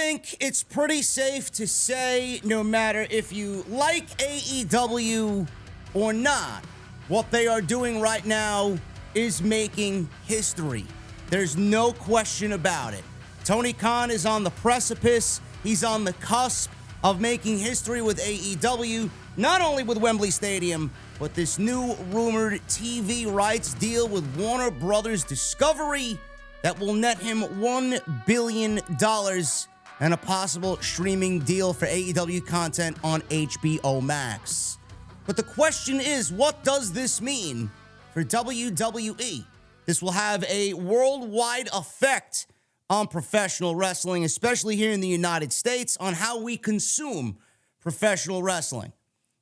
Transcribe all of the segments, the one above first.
think it's pretty safe to say, no matter if you like AEW or not, what they are doing right now is making history. There's no question about it. Tony Khan is on the precipice. He's on the cusp of making history with AEW, not only with Wembley Stadium, but this new rumored TV rights deal with Warner Brothers Discovery that will net him $1 billion and a possible streaming deal for AEW content on HBO Max. But the question is, what does this mean for WWE? This will have a worldwide effect on professional wrestling, especially here in the United States, on how we consume professional wrestling.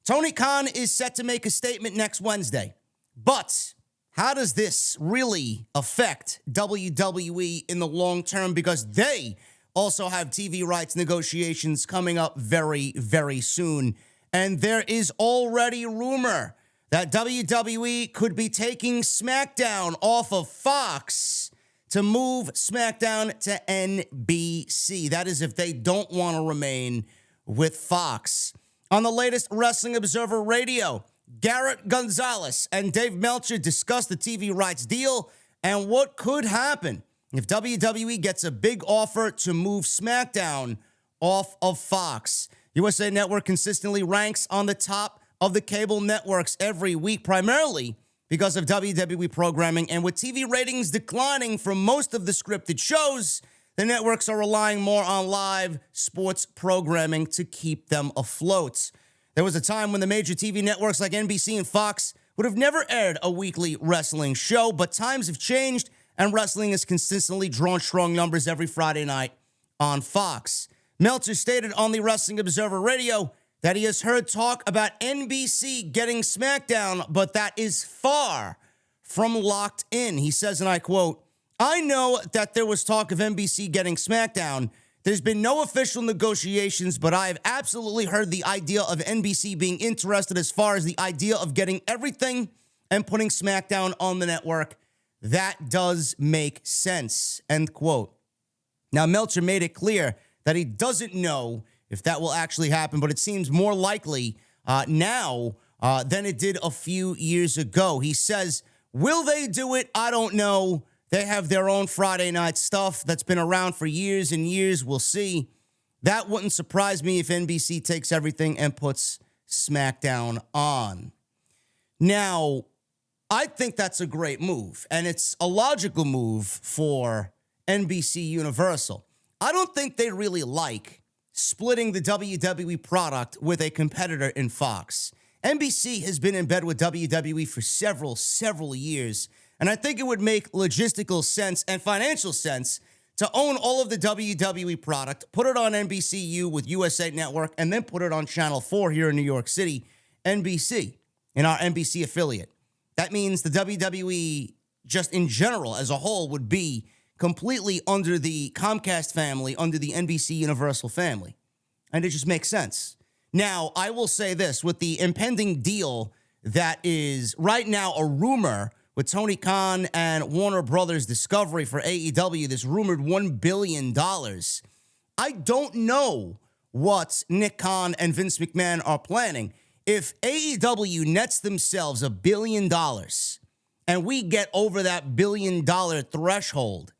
Tony Khan is set to make a statement next Wednesday, but how does this really affect WWE in the long term? Because they also have TV rights negotiations coming up very, very soon. And there is already rumor that WWE could be taking SmackDown off of Fox to move SmackDown to NBC. That is if they don't want to remain with Fox. On the latest Wrestling Observer Radio, Garrett Gonzalez and Dave Meltzer discussed the TV rights deal and what could happen if WWE gets a big offer to move SmackDown off of Fox. USA Network consistently ranks on the top of the cable networks every week, primarily because of WWE programming. And with TV ratings declining from most of the scripted shows, the networks are relying more on live sports programming to keep them afloat. There was a time when the major TV networks like NBC and Fox would have never aired a weekly wrestling show, but times have changed, and wrestling has consistently drawn strong numbers every Friday night on Fox. Meltzer stated on the Wrestling Observer Radio that he has heard talk about NBC getting SmackDown, but that is far from locked in. He says, and I quote, "I know that there was talk of NBC getting SmackDown. There's been no official negotiations, but I have absolutely heard the idea of NBC being interested as far as the idea of getting everything and putting SmackDown on the network. That does make sense," end quote. Now, Meltzer made it clear that he doesn't know if that will actually happen, but it seems more likely now than it did a few years ago. He says, will they do it? I don't know. They have their own Friday night stuff that's been around for years and years. We'll see. That wouldn't surprise me if NBC takes everything and puts SmackDown on. Now, I think that's a great move, and it's a logical move for NBC Universal. I don't think they really like splitting the WWE product with a competitor in Fox. NBC has been in bed with WWE for several years, and I think it would make logistical sense and financial sense to own all of the WWE product, put it on NBCU with USA Network, and then put it on Channel 4 here in New York City, NBC, in our NBC affiliate. That means the WWE, just in general, as a whole, would be completely under the Comcast family, under the NBC Universal family. And it just makes sense. Now, I will say this, with the impending deal that is right now a rumor with Tony Khan and Warner Brothers Discovery for AEW, this rumored $1 billion, I don't know what Nick Khan and Vince McMahon are planning. If AEW nets themselves $1 billion and we get over that $1 billion threshold,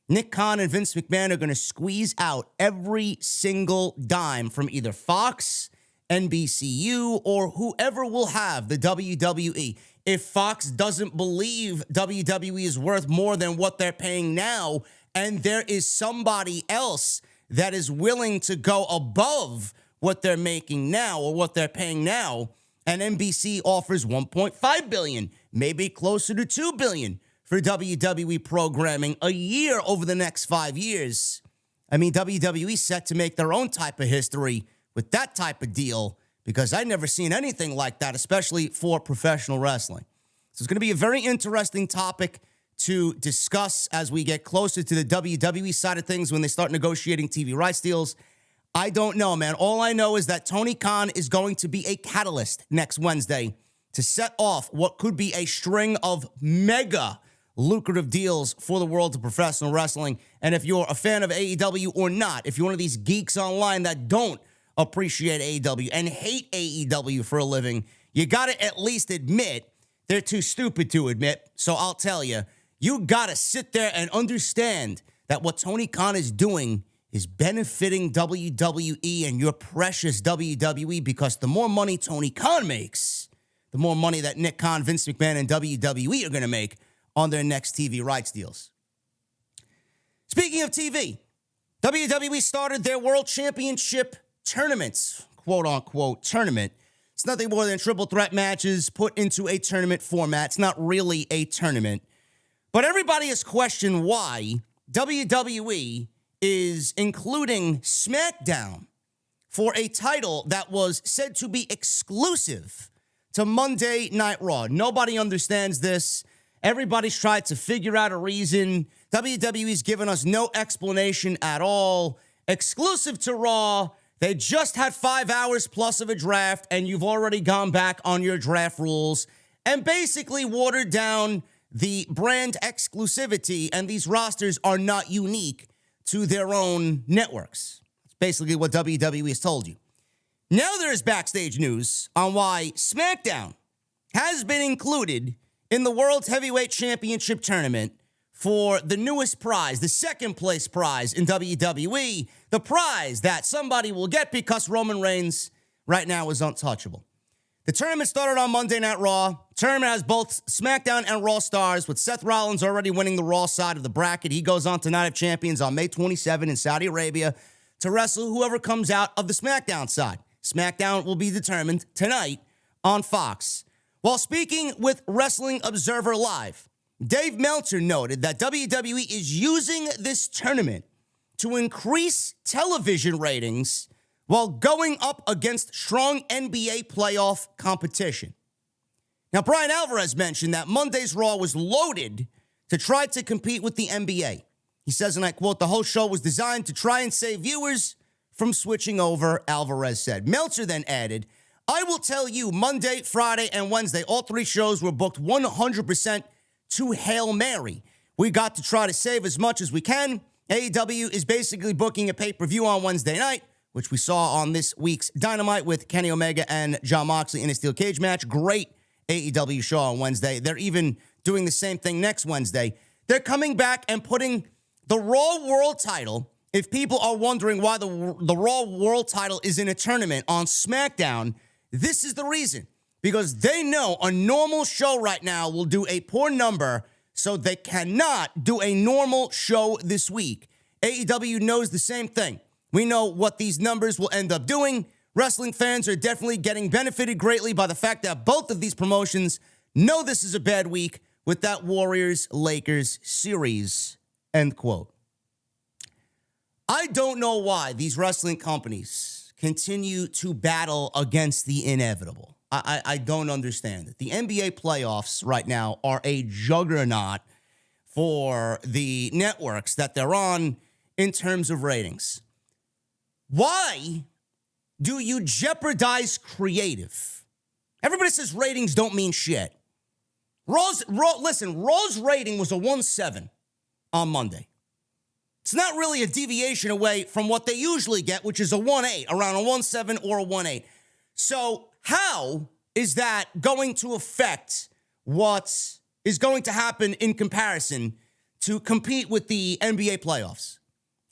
Nick Khan and Vince McMahon are going to squeeze out every single dime from either Fox, NBCU, or whoever will have the WWE. If Fox doesn't believe WWE is worth more than what they're paying now, and there is somebody else that is willing to go above what they're making now or what they're paying now, and NBC offers $1.5 billion, maybe closer to $2 billion for WWE programming a year over the next 5 years. I mean, WWE's set to make their own type of history with that type of deal, because I've never seen anything like that, especially for professional wrestling. So it's going to be a very interesting topic to discuss as we get closer to the WWE side of things when they start negotiating TV rights deals. I don't know, man. All I know is that Tony Khan is going to be a catalyst next Wednesday to set off what could be a string of mega lucrative deals for the world of professional wrestling. And if you're a fan of AEW or not, if you're one of these geeks online that don't appreciate AEW and hate AEW for a living, you got to at least admit they're too stupid to admit. So I'll tell you, you got to sit there and understand that what Tony Khan is doing is benefiting WWE and your precious WWE, because the more money Tony Khan makes, the more money that Nick Khan, Vince McMahon, and WWE are going to make on their next TV rights deals. Speaking of TV, WWE started their World Championship tournaments, quote-unquote tournament. It's nothing more than triple threat matches put into a tournament format. It's not really a tournament. But everybody has questioned why WWE is including SmackDown for a title that was said to be exclusive to Monday Night Raw. Nobody understands this. Everybody's tried to figure out a reason. WWE's given us no explanation at all. Exclusive to Raw. They just had 5 hours plus of a draft, and you've already gone back on your draft rules and basically watered down the brand exclusivity, and these rosters are not unique to their own networks. That's basically what WWE has told you. Now there is backstage news on why SmackDown has been included in the World Heavyweight Championship Tournament for the newest prize, the second place prize in WWE, the prize that somebody will get because Roman Reigns right now is untouchable. The tournament started on Monday Night Raw. The tournament has both SmackDown and Raw stars, with Seth Rollins already winning the Raw side of the bracket. He goes on to Night of Champions on May 27 in Saudi Arabia to wrestle whoever comes out of the SmackDown side. SmackDown will be determined tonight on Fox. While speaking with Wrestling Observer Live, Dave Meltzer noted that WWE is using this tournament to increase television ratings while going up against strong NBA playoff competition. Now, Brian Alvarez mentioned that Monday's Raw was loaded to try to compete with the NBA. He says, and I quote, "The whole show was designed to try and save viewers from switching over," Alvarez said. Meltzer then added, "I will tell you, Monday, Friday, and Wednesday, all three shows were booked 100% to Hail Mary. We got to try to save as much as we can. AEW is basically booking a pay-per-view on Wednesday night, which we saw on this week's Dynamite with Kenny Omega and Jon Moxley in a steel cage match. Great AEW show on Wednesday. They're even doing the same thing next Wednesday. They're coming back and putting the Raw World title, if people are wondering why the Raw World title is in a tournament on SmackDown, this is the reason. Because they know a normal show right now will do a poor number, so they cannot do a normal show this week. AEW knows the same thing. We know what these numbers will end up doing. Wrestling fans are definitely getting benefited greatly by the fact that both of these promotions know this is a bad week with that Warriors-Lakers series, end quote. I don't know why these wrestling companies continue to battle against the inevitable. I don't understand it. The NBA playoffs right now are a juggernaut for the networks that they're on in terms of ratings. Why do you jeopardize creative? Everybody says ratings don't mean shit. Raw's rating was a 1.7 on Monday. It's not really a deviation away from what they usually get, which is a 1.8, around a 1.7 or a 1.8. So how is that going to affect what is going to happen in comparison to compete with the NBA playoffs?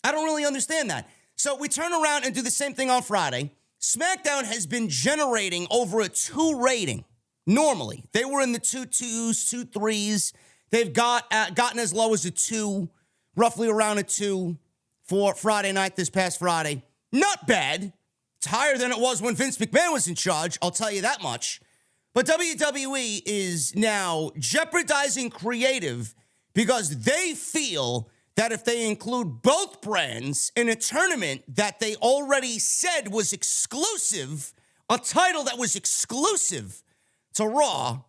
I don't really understand that. So we turn around and do the same thing on Friday. SmackDown has been generating over a 2 rating. Normally, they were in the 2.2s, 2.3s. They've gotten as low as a 2, roughly around a 2 for Friday night this past Friday. Not bad. It's higher than it was when Vince McMahon was in charge, I'll tell you that much. But WWE is now jeopardizing creative because they feel that if they include both brands in a tournament that they already said was exclusive, a title that was exclusive to Raw,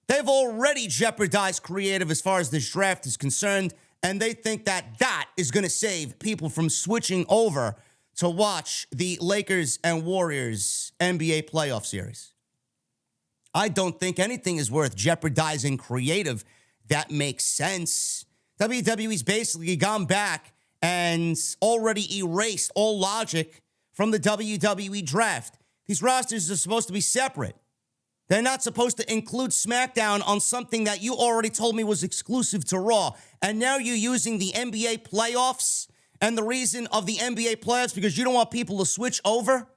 they've already jeopardized creative as far as this draft is concerned, and they think that that is going to save people from switching over to watch the Lakers and Warriors NBA playoff series. I don't think anything is worth jeopardizing creative that makes sense. WWE's basically gone back and already erased all logic from the WWE draft. These rosters are supposed to be separate. They're not supposed to include SmackDown on something that you already told me was exclusive to Raw. And now you're using the NBA playoffs and the reason of the NBA playoffs because you don't want people to switch over?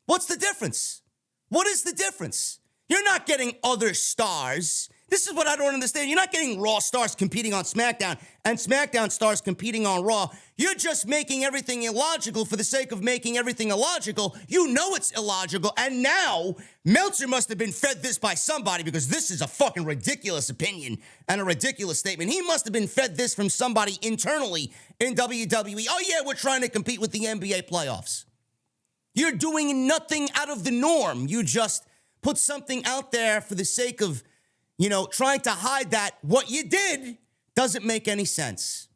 What's the difference? What is the difference? You're not getting other stars. This is what I don't understand. You're not getting Raw stars competing on SmackDown and SmackDown stars competing on Raw. You're just making everything illogical for the sake of making everything illogical. You know it's illogical. And now Meltzer must have been fed this by somebody because this is a fucking ridiculous opinion and a ridiculous statement. He must have been fed this from somebody internally in WWE. Oh, yeah, we're trying to compete with the NBA playoffs. You're doing nothing out of the norm. You just put something out there for the sake of trying to hide that what you did doesn't make any sense.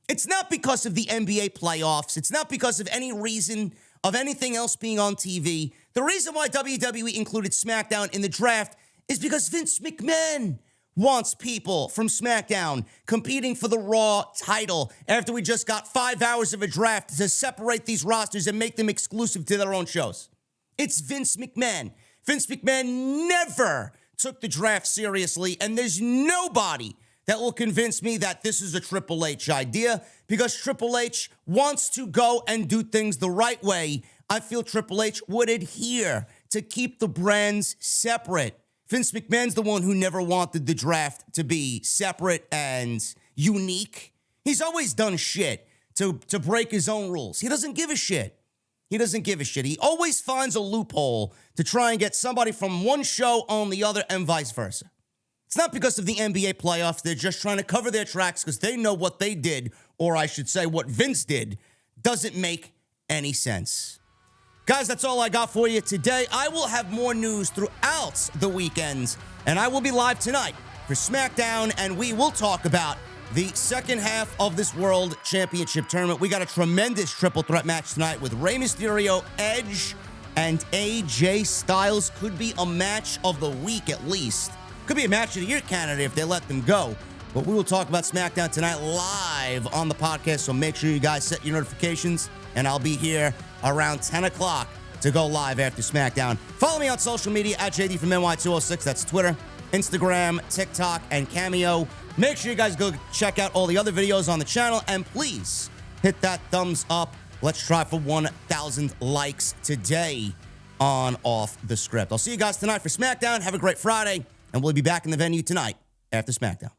It's not because of the NBA playoffs. It's not because of any reason of anything else being on TV. The reason why WWE included SmackDown in the draft is because Vince McMahon wants people from SmackDown competing for the Raw title after we just got 5 hours of a draft to separate these rosters and make them exclusive to their own shows. It's Vince McMahon. Vince McMahon never took the draft seriously, and there's nobody that will convince me that this is a Triple H idea because Triple H wants to go and do things the right way. I feel Triple H would adhere to keep the brands separate. Vince McMahon's the one who never wanted the draft to be separate and unique. He's always done shit to break his own rules. He doesn't give a shit. He doesn't give a shit. He always finds a loophole to try and get somebody from one show on the other and vice versa. It's not because of the NBA playoffs. They're just trying to cover their tracks because they know what they did, or I should say what Vince did, doesn't make any sense. Guys, that's all I got for you today. I will have more news throughout the weekend, and I will be live tonight for SmackDown, and we will talk about the second half of this World Championship tournament. We got a tremendous triple threat match tonight with Rey Mysterio, Edge, and AJ Styles. Could be a match of the week at least. Could be a match of the year candidate if they let them go. But we will talk about SmackDown tonight live on the podcast, so make sure you guys set your notifications, and I'll be here around 10 o'clock to go live after SmackDown. Follow me on social media at JD from NY206. That's Twitter, Instagram, TikTok, and Cameo. Make sure you guys go check out all the other videos on the channel, and please hit that thumbs up. Let's try for 1,000 likes today on Off the Script. I'll see you guys tonight for SmackDown. Have a great Friday, and we'll be back in the venue tonight after SmackDown.